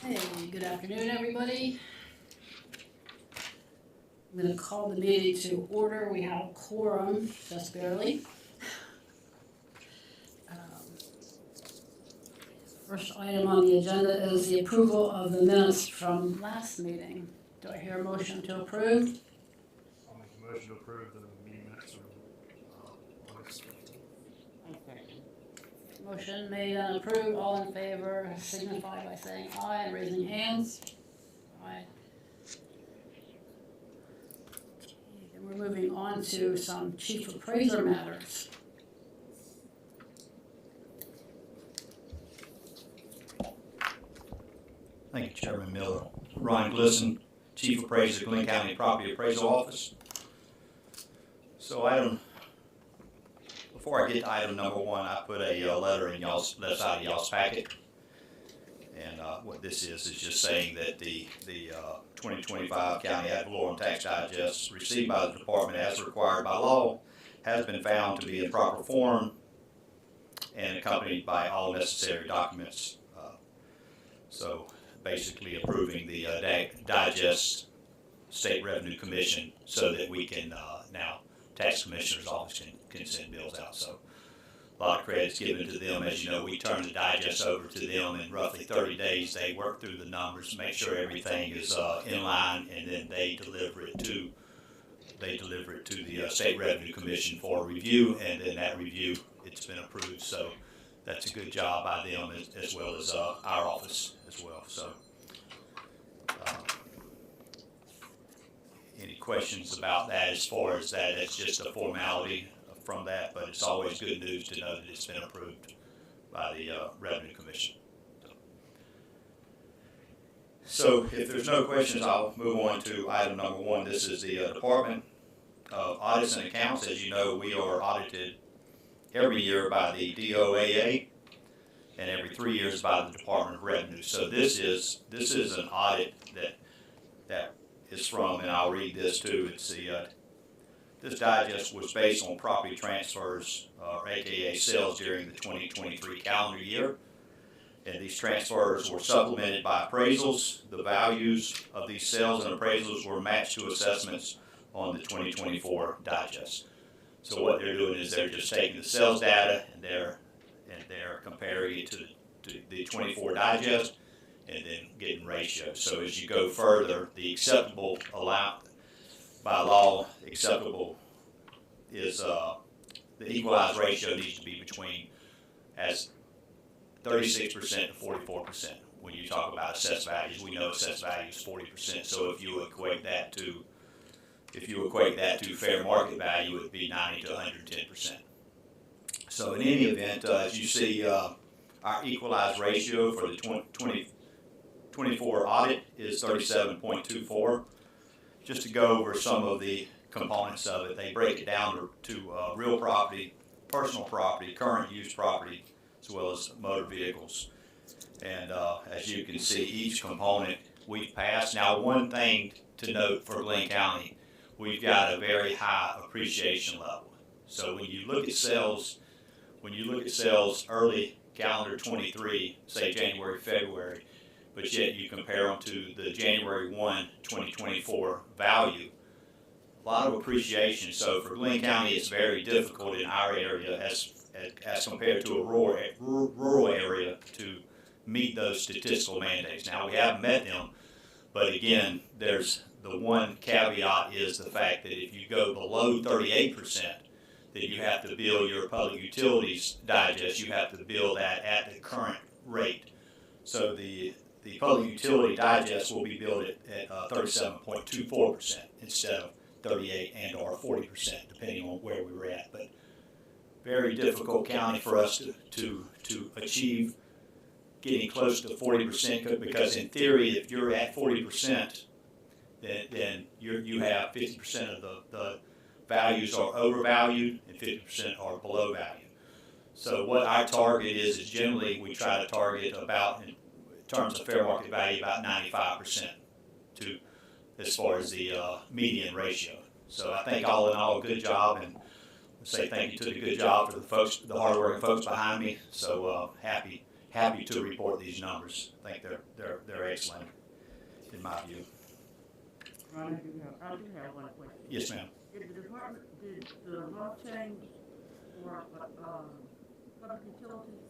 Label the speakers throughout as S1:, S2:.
S1: Hey, good afternoon, everybody. I'm going to call the meeting to order. We have a quorum, just barely. First item on the agenda is the approval of the minutes from last meeting. Do I hear a motion to approve?
S2: I'll make a motion to approve the meeting minutes from August 15th.
S1: Motion made and approved. All in favor signify by saying aye and raising hands. Aye. Okay, then we're moving on to some chief appraiser matters.
S3: Thank you, Chairman Miller. Ron Glisson, Chief Appraiser, Glenn County Property Appraisal Office. So before I get to item number one, I put a letter in y'all's left side of y'all's packet. And what this is just saying that the 2025 County Ad Valorem Tax Digest received by the department as required by law has been found to be in proper form and accompanied by all necessary documents. So basically approving the Digest State Revenue Commission so that we can now Tax Commissioner's Office can send bills out. So a lot of credit's given to them. As you know, we turn the Digest over to them in roughly 30 days. They work through the numbers, make sure everything is in line, and then they deliver it to the State Revenue Commission for review, and then that review, it's been approved. So that's a good job by them as well as our office as well. So any questions about that as far as that? It's just a formality from that, but it's always good news to know that it's been approved by the Revenue Commission. So if there's no questions, I'll move on to item number one. This is the Department of Audits and Accounts. As you know, we are audited every year by the DOAA and every 3 years by the Department of Revenue. So this is an audit that is from, and I'll read this too. It's this digest was based on property transfers, aka sales, during the 2023 calendar year. And these transfers were supplemented by appraisals. The values of these sales and appraisals were matched to assessments on the 2024 digest. So what they're doing is they're just taking the sales data and they're comparing it to the 24 digest and then getting ratios. So as you go further, the acceptable by law acceptable is the equalized ratio needs to be between as 36% to 44%. When you talk about assessed values, we know assessed value is 40%. So if you equate that to fair market value, it would be 90 to 110%. So in any event, as you see, our equalized ratio for the 2024 audit is 37.24. Just to go over some of the components of it, they break it down to real property, personal property, current use property, as well as motor vehicles. And as you can see, each component we've passed. Now, one thing to note for Glenn County, we've got a very high appreciation level. So when you look at sales early calendar 23, say January, February, but yet you compare them to the January 1, 2024 value, a lot of appreciation. So for Glenn County, it's very difficult in our area as compared to a rural area to meet those statistical mandates. Now, we have met them, but again, there's the one caveat is the fact that if you go below 38%, that you have to bill your public utilities digest, you have to bill that at the current rate. So the public utility digest will be billed at 37.24% instead of 38 and or 40%, depending on where we were at. But very difficult county for us to achieve getting close to 40%, because in theory, if you're at 40%, then you have 50% of the values are overvalued and 50% are below value. So what our target is generally we try to target about, in terms of fair market value, about 95% to as far as the median ratio. So I think all in all, good job, and say thank you to the good job for the folks, the hardworking folks behind me. So happy happy to report these numbers. I think they're excellent in my view.
S4: Ron, I do have one question.
S3: Yes, ma'am.
S4: Did the law change for public utilities?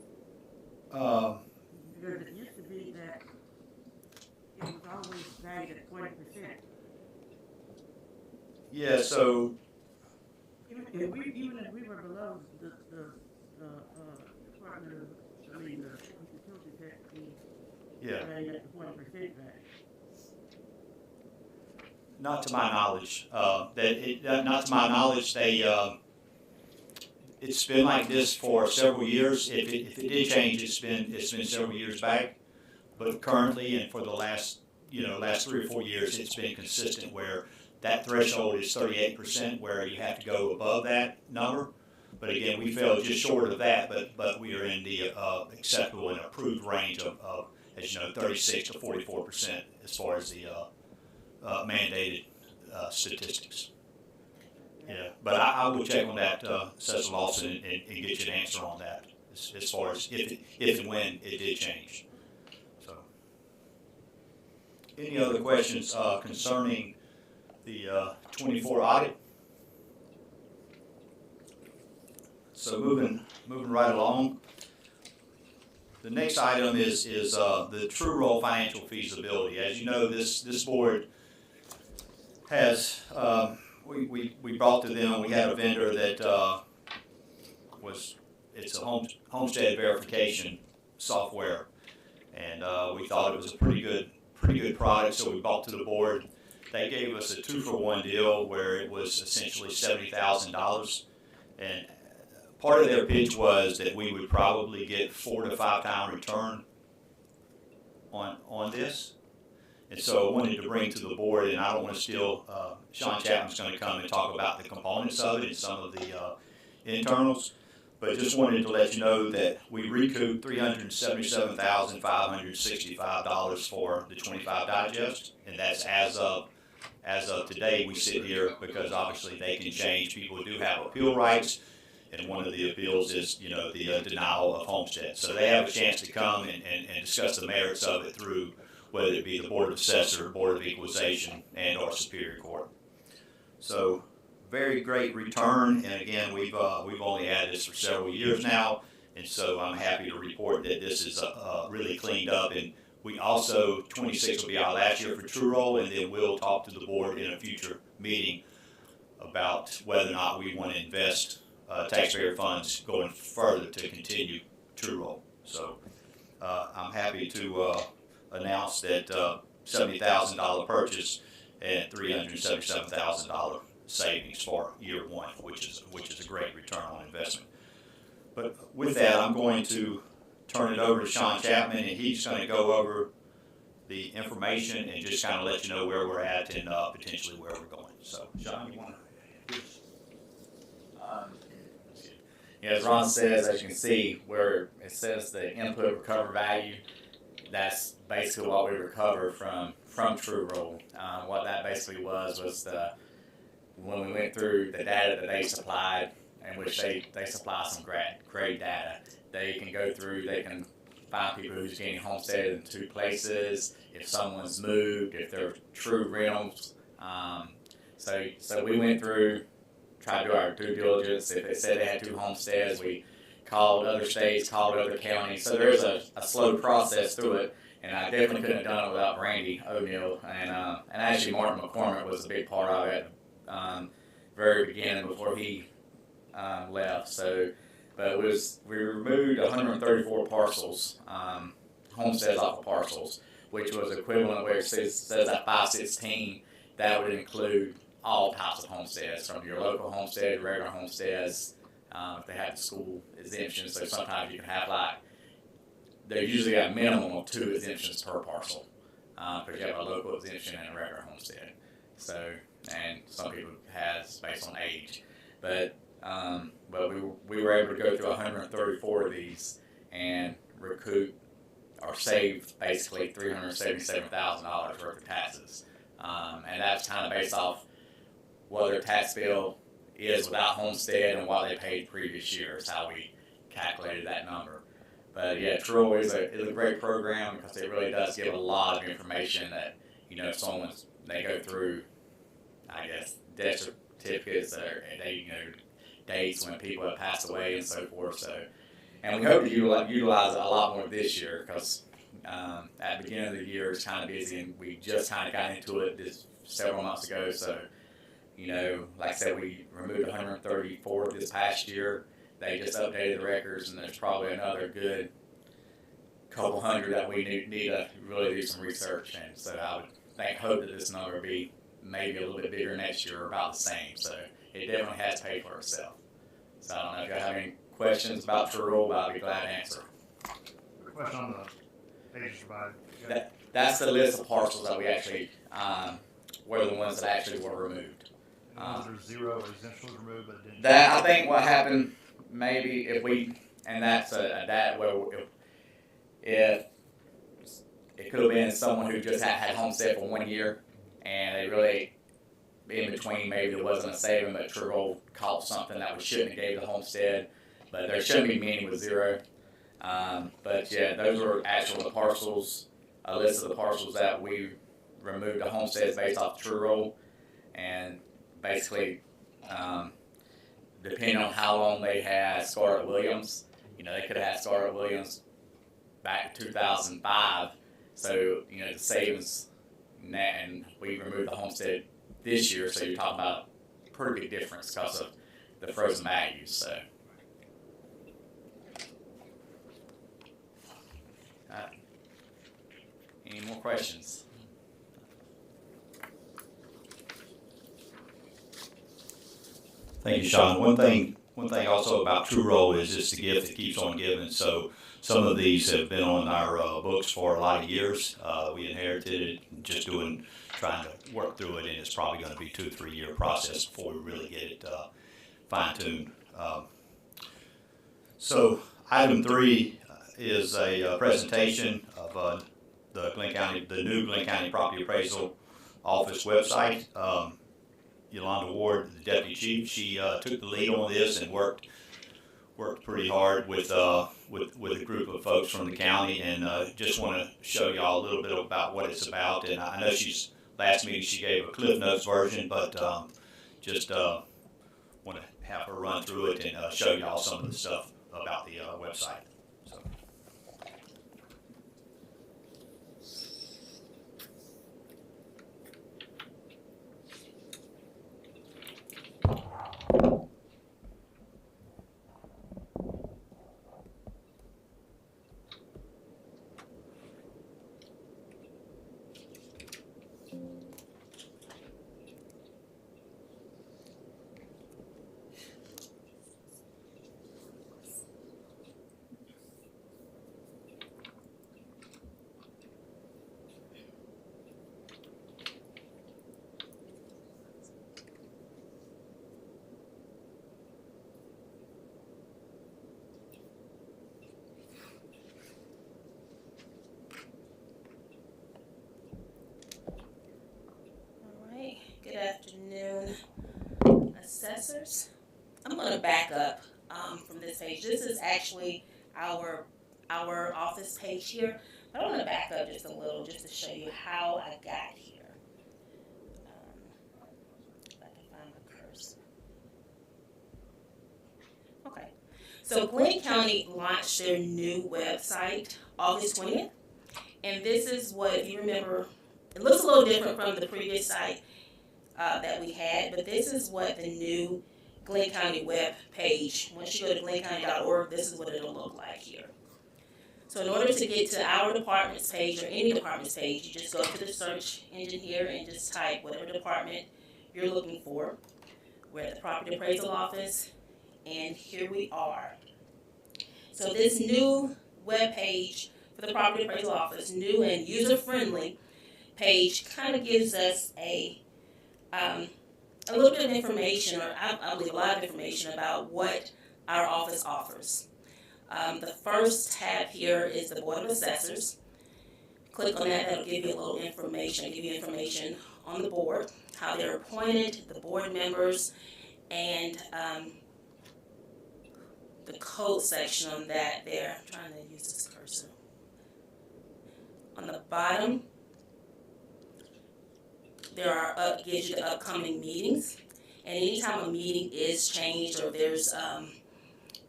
S4: Because it used to be that it was always valued at 40%.
S3: Yeah. So
S4: Even if we were below the Department of, the public utilities had to be valued at the 40% value.
S3: not to my knowledge. Not to my knowledge. It's been like this for several years. If it did change, it's been several years back. But currently, and for the last 3 or 4 years, it's been consistent where that threshold is 38%, where you have to go above that number. But again, we fell just short of that, but we are in the acceptable and approved range of, as you know, 36 to 44% as far as the mandated statistics. Yeah, but I will check on that, Assessor Lawson, and get you an answer on that as far as if and when it did change. So, any other questions concerning the 24 audit? So moving right along. The next item is the true roll financial feasibility. As you know, this board has we brought to them. We had a vendor that it's a homestead verification software, and we thought it was a pretty good product, so we brought to the board. They gave us a 2-for-1 deal where it was essentially $70,000, and part of their pitch was that we would probably get 4 to 5 time return on this. And so I wanted to bring to the board, and I don't want to steal, Sean Chapman's going to come and talk about the components of it and some of the internals, but just wanted to let you know that we recouped $377,565 for the 25 digest, and that's as of today. We sit here because obviously they can change. People do have appeal rights, and one of the appeals is, the denial of homestead. So they have a chance to come and discuss the merits of it through whether it be the Board of Assessors, Board of Equalization, and or Superior Court. So very great return, and again, we've only had this for several years now, and so I'm happy to report that this is really cleaned up. And we also, 26 will be our last year for True Roll, and then we'll talk to the board in a future meeting about whether or not we want to invest taxpayer funds going further to continue True Roll. So I'm happy to announce that $70,000 purchase and $377,000 savings for year one, which is a great return on investment. But with that, I'm going to turn it over to Sean Chapman, and he's going to go over the information and just kind of let you know where we're at and potentially where we're going. So, Sean, you want to?
S5: As Ron says, as you can see, where it says the input recover value, that's basically what we recover from True Roll. What that basically was when we went through the data that they supplied, in which they supply some great data. They can go through, they can find people who's getting homesteaded in 2 places, if someone's moved, if they're true rentals. So we went through, tried to do our due diligence. If they said they had 2 homesteads, we called other states, called other counties. So there's a slow process through it, and I definitely couldn't have done it without Randy O'Neill. And actually Martin McCormick was a big part of it very beginning before he left. So, but we removed 134 parcels, homesteads off of parcels, which was equivalent where it says at 516, that would include all types of homesteads, from your local homestead, regular homesteads, if they have the school exemptions. So sometimes you can have they usually got a minimum of 2 exemptions per parcel, because you have a local exemption and a regular homestead. So, and some people has based on age, but we were able to go through 134 of these and recoup or save basically $377,000 worth of taxes, and that's kind of based off what their tax bill is without homestead and what they paid previous years. How we calculated that number. But yeah, Truro is a great program because it really does give a lot of information that, you know, if someone's, they go through, I guess, death certificates or they, you know, dates when people have passed away and so forth. So, and we hope to utilize it a lot more this year because at the beginning of the year it's kind of busy and we just kind of got into it this several months ago. So, you know, like I said, we removed 134 this past year. They just updated the records, and there's probably another good couple hundred that we need to really do some research. And so I would hope that this number will be maybe a little bit bigger next year or about the same. So it definitely has paid for itself. So I don't know if you have any questions about Truro, but I'll be glad to answer.
S2: Question on the pages provided.
S5: That's the list of parcels that we actually were the ones that actually were removed.
S2: There's 0 residential removed, but didn't.
S5: That I think what happened maybe if we, and that's that where if it could have been someone who just had homestead for 1 year and they really in between maybe there wasn't a saving, but Truro caught something that we shouldn't have gave the homestead, but there shouldn't be many with 0. But yeah, those were actual the parcels, a list of the parcels that we removed the homesteads based off Truro, and basically, depending on how long they had Scarlett Williams, you know, they could have had Scarlett Williams back in 2005. So, you know, the savings, and we removed the homestead this year, so you're talking about a pretty big difference because of the frozen values. So, any more questions?
S3: Thank you, Sean. One thing also about Truro is it's the gift that keeps on giving. So some of these have been on our books for a lot of years. We inherited it, just trying to work through it, and it's probably going to be 2 or 3 year process before we really get it fine-tuned. So item 3 is a presentation of the new Glenn County Property Appraisal Office website. Yolanda Ward, the deputy chief, she took the lead on this and worked pretty hard with a group of folks from the county, and just want to show y'all a little bit about what it's about. And I know last meeting she gave a Cliff Notes version, but just want to have her run through it and show y'all some of the stuff about the website. So.
S4: Good afternoon, assessors. I'm going to back up from this page. This is actually our office page here, but I want to back up just a little just to show you how I got here. If I can find my cursor. Okay, so Glenn County launched their new website August 20th, and this is what, if you remember, it looks a little different from the previous site that we had, but this is what the new Glenn County web page, once you go to glenncounty.org, this is what it'll look like here. So in order to get to our department's page or any department's page, you just go to the search engine here and just type whatever department you're looking for. We're at the Property Appraisal Office, and here we are. So this new web page for the Property Appraisal Office, new and user-friendly page, kind of gives us a little bit of information, or I believe a lot of information about what our office offers. The first tab here is the Board of Assessors. Click on that, that'll give you a little information, on the board, how they're appointed, the board members, and the code section on that there. I'm trying to use this cursor. On the bottom, there are gives you the upcoming meetings, and anytime a meeting is changed or there's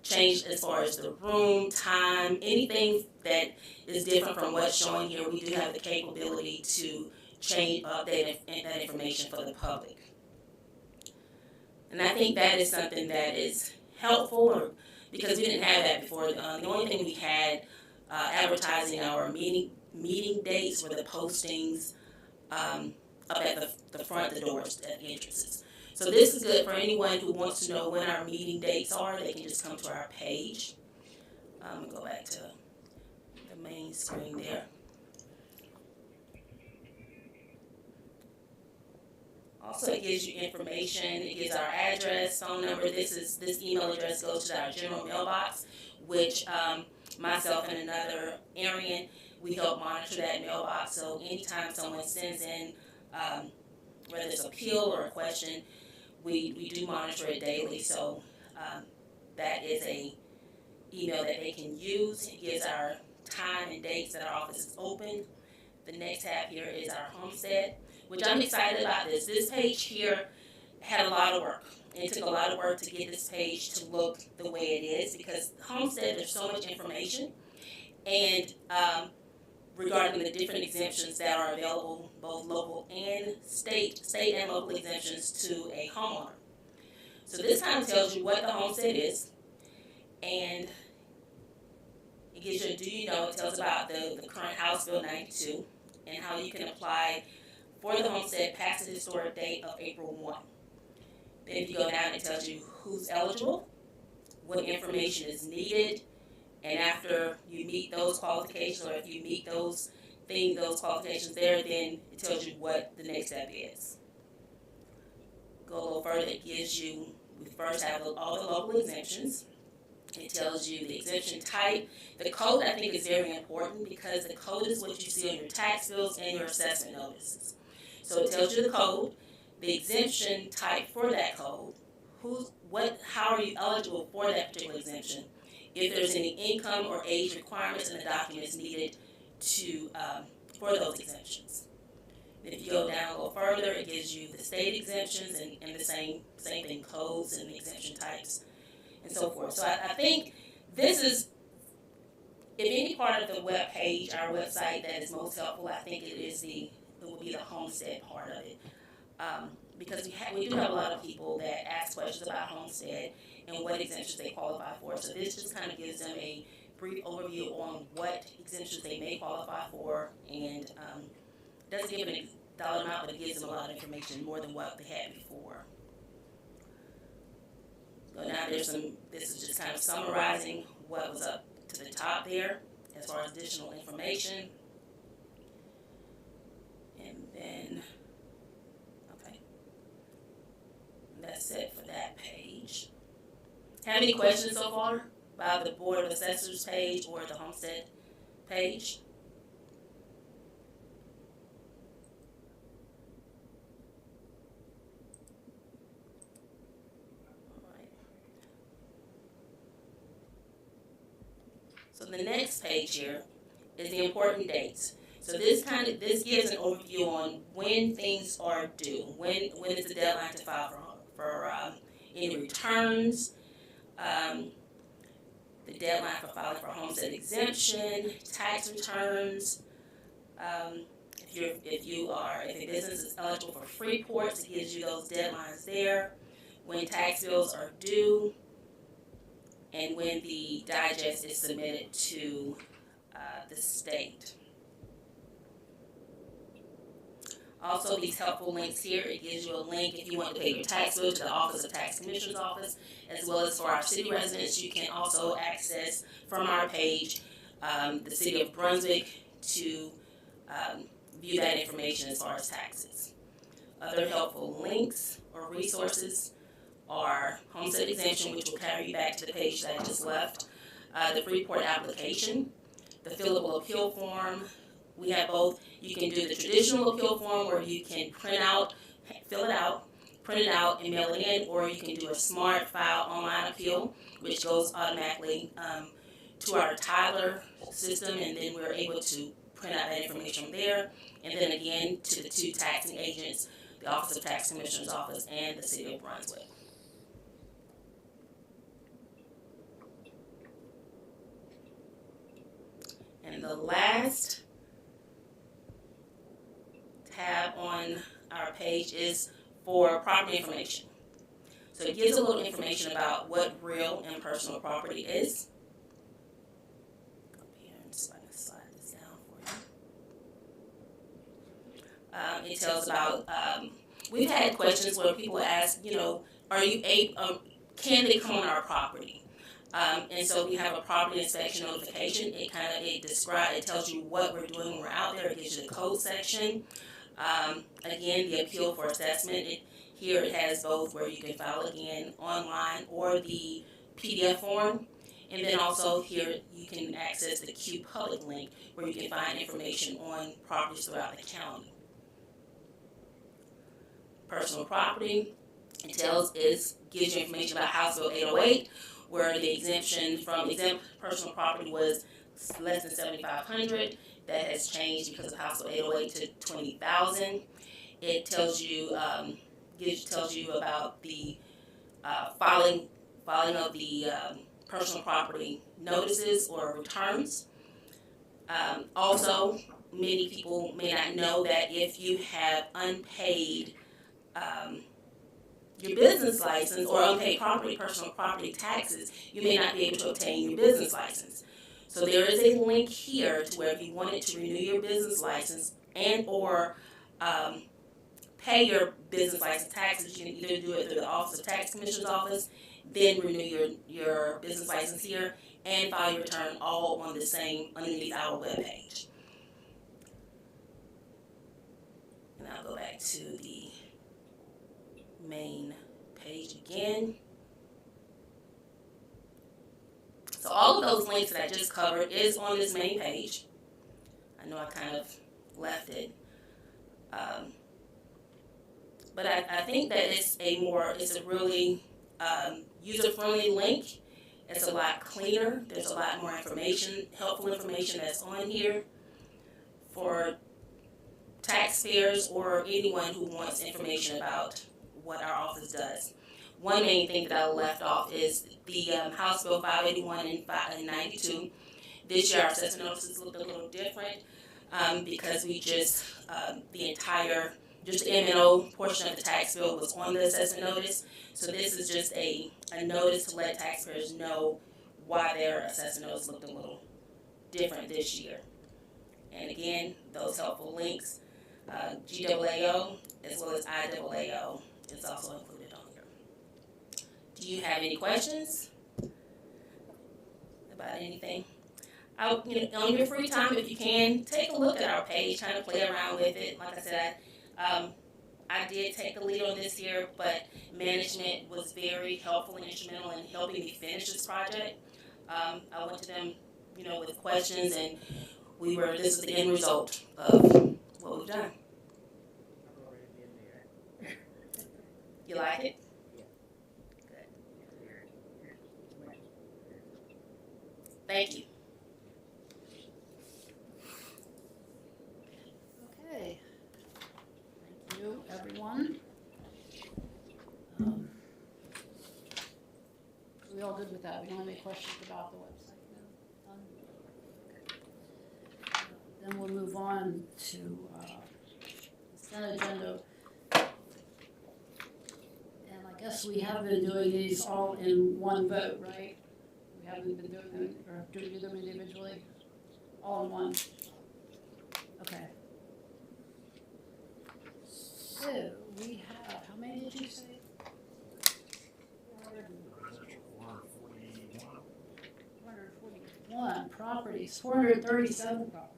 S4: changed as far as the room, time, anything that is different from what's showing here, we do have the capability to change, update that information for the public. And I think that is something that is helpful, because we didn't have that before. The only thing we had advertising our meeting dates were the postings up at the front, the doors, at the entrances. So this is good for anyone who wants to know when our meeting dates are. They can just come to our page. Go back to the main screen there. Also, it gives you information. It gives our address, phone number. This email address goes to our general mailbox, which myself and another Arian, we help monitor that mailbox. So anytime someone sends in, whether it's an appeal or a question, we do monitor it daily. So that is a email that they can use. It gives our time and dates that our office is open. The next tab here is our homestead, which I'm excited about this. This page here had a lot of work. It took a lot of work to get this page to look the way it is, because homestead, there's so much information, and regarding the different exemptions that are available, both local and state and local exemptions to a homeowner. So this kind of tells you what the homestead is, and it gives you a do you know. It tells about the current House Bill 92 and how you can apply for the homestead past the historic date of April 1. Then if you go down, it tells you who's eligible, what information is needed, and after you meet those qualifications, or if you meet those qualifications there, then it tells you what the next step is. Go a little further, it gives you, we first have all the local exemptions. It tells you the exemption type. The code, I think, is very important, because the code is what you see on your tax bills and your assessment notices. So it tells you the code, the exemption type for that code, how are you eligible for that particular exemption, if there's any income or age requirements in the documents needed for those exemptions. If you go down a little further, it gives you the state exemptions and the same thing, codes and the exemption types and so forth. So I think this is, if any part of the web page, our website, that is most helpful, I think it would be the homestead part of it. Because we do have a lot of people that ask questions about homestead and what exemptions they qualify for. So this just kind of gives them a brief overview on what exemptions they may qualify for, and doesn't give an dollar amount, but it gives them a lot of information, more than what they had before. So now this is just kind of summarizing what was up to the top there as far as additional information. And then, okay, that's it for that page. Have any questions so far about the Board of Assessors page or the Homestead page? So the next page here is the important dates. So this gives an overview on when things are due. When is the deadline to file for any returns? The deadline for filing for homestead exemption, tax returns. If a business is eligible for free ports, it gives you those deadlines there. When tax bills are due, and when the digest is submitted to the state. Also, these helpful links here, it gives you a link if you want to pay your tax bill to the Office of Tax Commissioner's Office, as well as for our city residents. You can also access from our page the City of Brunswick to view that information as far as taxes. Other helpful links or resources are homestead exemption, which will carry you back to the page that I just left, the Freeport application, the fillable appeal form. We have both. You can do the traditional appeal form where you can print out, fill it out, print it out and mail it in, or you can do a smart file online appeal, which goes automatically to our Tyler system, and then we're able to print out that information from there, and then again to the two taxing agents, the Office of Tax Commissioner's Office and the City of Brunswick. And the last tab on our page is for property information. So it gives a little information about what real and personal property is. Up here, I'm just going to slide this down for you. It tells about, we've had questions where people ask, are you able, can they come on our property? And so we have a property inspection notification. It tells you what we're doing when we're out there. It gives you the code section. Again, the appeal for assessment. Here it has both where you can file again online or the PDF form. And then also here you can access the Q Public link where you can find information on properties throughout the county. Personal property. It gives you information about House Bill 808, where the exemption from exempt personal property was less than $7,500. That has changed because of House Bill 808 to $20,000. It tells you about the filing of the personal property notices or returns. Also, many people may not know that if you have unpaid your business license or unpaid personal property taxes, you may not be able to obtain your business license. So there is a link here to where if you wanted to renew your business license and or pay your business license taxes, you can either do it through the Office of Tax Commissioner's Office, then renew your business license here, and file your return all on the same underneath our webpage. And I'll go back to the main page again. So all of those links that I just covered is on this main page. I know I kind of left it. But I think that it's a really user-friendly link. It's a lot cleaner. There's a lot more information, helpful information that's on here for taxpayers or anyone who wants information about what our office does. One main thing that I left off is the House Bill 581 and 92. This year our assessment notices looked a little different because we just, just the M&O portion of the tax bill was on the assessment notice. So this is just a notice to let taxpayers know why their assessment notice looked a little different this year. And again, those helpful links, GAAO as well as IAAO is also included on here. Do you have any questions about anything? On your free time, if you can, take a look at our page, kind of play around with it. Like I said, I did take the lead on this year, but management was very helpful and instrumental in helping me finish this project. I went to them, with questions, and this is the end result of what we've done. You like it? Good. Thank you.
S1: Okay. Thank you, everyone. We all good with that? We don't have any questions about the website now? Then we'll move on to consent agenda. And I guess we have been doing these all in one vote, right? We haven't been doing them, or do we do them individually? All in one? Okay. So we have, how many did you say? 441 properties, 437 properties.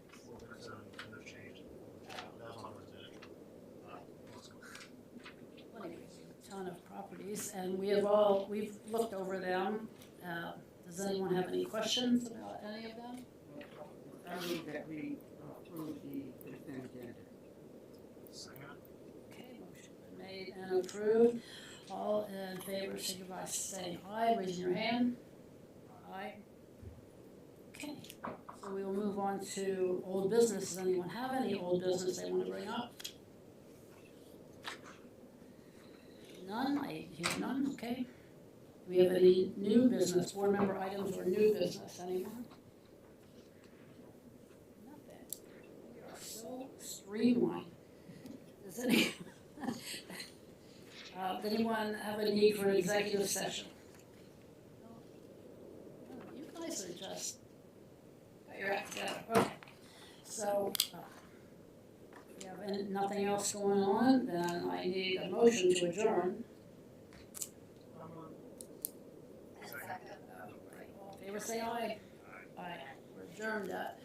S1: A ton of properties, and we've looked over them. Does anyone have any questions about any of them?
S6: I move that we approve the consent agenda.
S2: Second.
S1: Okay, motion been made made and approved. All in favor, signify by saying aye, raising your hand. Aye. Okay, so we will move on to old business. Does anyone have any old business they want to bring up? None, I hear none, okay. Do we have any new business, board member items or new business, anyone? Nothing. We are so streamlined. Does anyone have a need for an executive session? No, you guys are just, got your act together, okay. So, if you have nothing else going on, then I need a motion to adjourn. All in favor, say aye. Aye. We're adjourned at